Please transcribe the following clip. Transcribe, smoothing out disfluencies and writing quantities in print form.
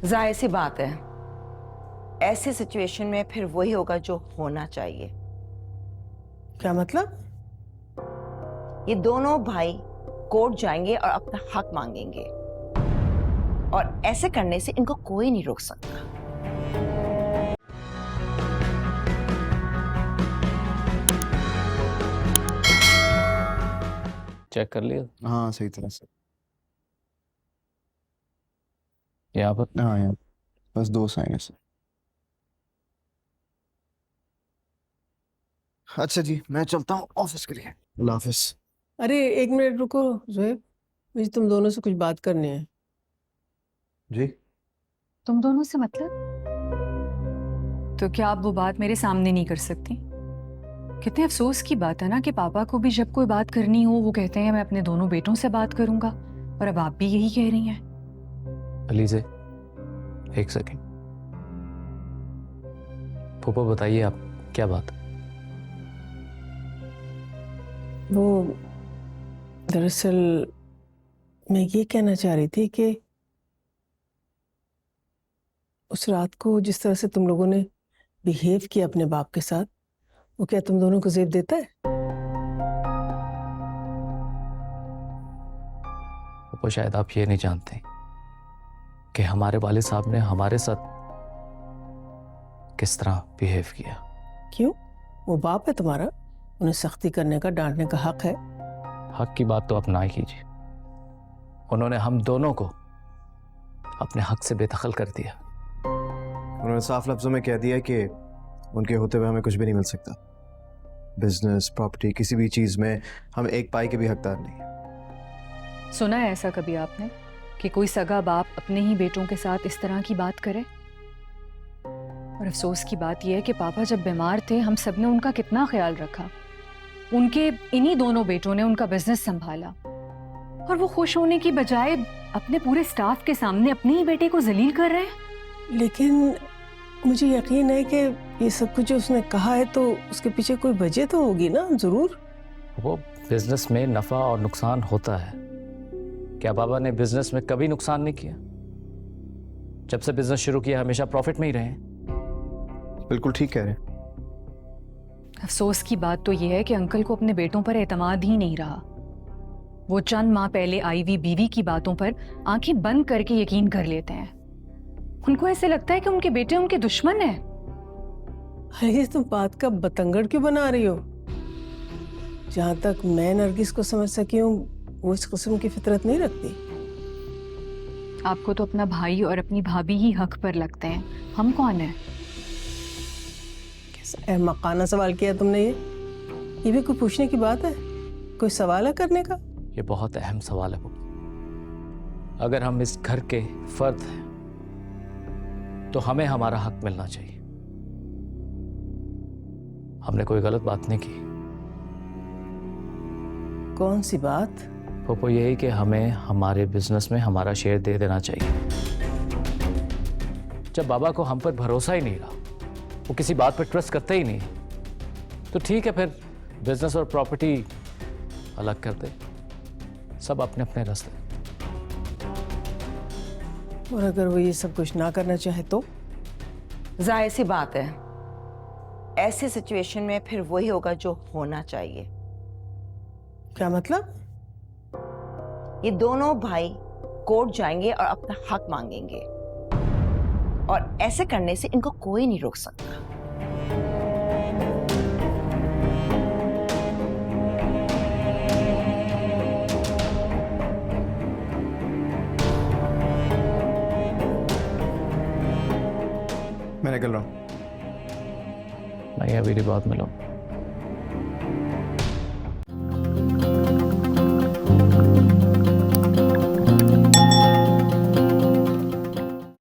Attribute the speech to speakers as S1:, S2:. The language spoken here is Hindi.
S1: जाहिर सी बात है, ऐसी सिचुएशन में फिर वही होगा जो होना चाहिए।
S2: क्या मतलब?
S1: ये दोनों भाई कोर्ट जाएंगे और अपना हक मांगेंगे, और ऐसे करने से इनको कोई नहीं रोक सकता।
S3: चेक कर लिया?
S4: हाँ सही तरह से।
S3: यहाँ पर
S4: हाँ यार, बस 2 साइन है सर। अच्छा जी, मैं चलता हूँ ऑफिस के लिए। अल्लाह हाफिज।
S2: अरे 1 मिनट रुको जोएब, मुझे तुम दोनों से कुछ बात करनी है।
S4: जी
S5: तुम दोनों से मतलब? तो क्या आप वो बात मेरे सामने नहीं कर सकती? कितने अफसोस की बात है ना कि पापा को भी जब कोई बात करनी हो वो कहते हैं मैं अपने दोनों बेटों से बात करूंगा, और अब आप भी यही कह रही हैं।
S3: अलीज़े, 1 सेकेंड। फूफा बताइए आप, क्या बात है?
S2: वो दरअसल मैं ये कहना चाह रही थी कि उस रात को जिस तरह से तुम लोगों ने बिहेव किया अपने बाप के साथ, वो क्या तुम दोनों को जेब देता है?
S3: फूफा शायद आप ये नहीं जानते कि हमारे वालिद साहब ने हमारे साथ किस तरह बिहेव किया।
S2: क्यों? वो बाप है तुम्हारा, उन्हें सख्ती करने का, डांटने का हक है।
S3: हक की बात तो आप ना ही कीजिए। उन्होंने हम दोनों को अपने हक से बेदखल कर दिया।
S4: उन्होंने साफ लफ्जों में कह दिया कि उनके होते हुए हमें कुछ भी नहीं मिल सकता। बिजनेस, प्रॉपर्टी, किसी भी चीज में हम एक पाई के भी हकदार नहीं।
S5: सुना है ऐसा कभी आपने कि कोई सगा बाप अपने ही बेटों के साथ इस तरह की बात करे? और अफसोस की बात यह है कि पापा जब बीमार थे हम सब ने उनका कितना ख्याल रखा। उनके इन्हीं दोनों बेटों ने उनका बिजनेस संभाला, और वो खुश होने की बजाय अपने पूरे स्टाफ के सामने अपने ही बेटे को जलील कर रहे हैं।
S2: लेकिन मुझे यकीन है कि ये सब कुछ जो उसने कहा है तो उसके पीछे कोई वजह तो होगी ना, जरूर।
S3: वो बिजनेस में नफा और नुकसान होता है। क्या बाबा ने बिजनेस में कभी नुकसान नहीं किया? जब से बिजनेस शुरू किया हमेशा प्रॉफिट में ही रहे।
S4: बिल्कुल ठीक कह रहे हैं।
S5: अफसोस की बात तो यह है कि अंकल को अपने बेटों पर एतमाद ही नहीं रहा। वो चंद माह पहले आई हुई बीवी की बातों पर आंखें बंद करके यकीन कर लेते हैं। उनको ऐसे लगता है कि उनके बेटे उनके दुश्मन हैं।
S2: अरे तुम बात का बतंगड़ क्यों बना रही हो? जहां तक मैं नरगिस को समझ सकी हूँ, वो इस किस्म की फितरत नहीं रखती।
S5: आपको तो अपना भाई और अपनी भाभी ही हक पर लगते हैं, हम कौन है?
S2: कैसा अहमकाना सवाल किया तुमने। ये भी कोई पूछने की बात है? कोई सवाल है करने का?
S3: ये बहुत अहम सवाल है पुप्पा। अगर हम इस घर के फर्द हैं तो हमें हमारा हक मिलना चाहिए। हमने कोई गलत बात नहीं की।
S2: कौन सी बात?
S3: पुप्पा यही कि हमें हमारे बिजनेस में हमारा शेयर दे देना चाहिए। जब बाबा को हम पर भरोसा ही नहीं रहा, वो किसी बात पर ट्रस्ट करते ही नहीं, तो ठीक है फिर बिजनेस और प्रॉपर्टी अलग कर दे, सब अपने अपने रास्ते।
S2: और अगर वो ये सब कुछ ना करना चाहे तो?
S1: जाहिर सी बात है, ऐसी सिचुएशन में फिर वही होगा जो होना चाहिए।
S2: क्या मतलब?
S1: ये दोनों भाई कोर्ट जाएंगे और अपना हक मांगेंगे, और ऐसे करने से इनको कोई नहीं रोक सकता।
S4: मैं निकल रहा हूँ।
S3: नहीं, अभी बात मिलो।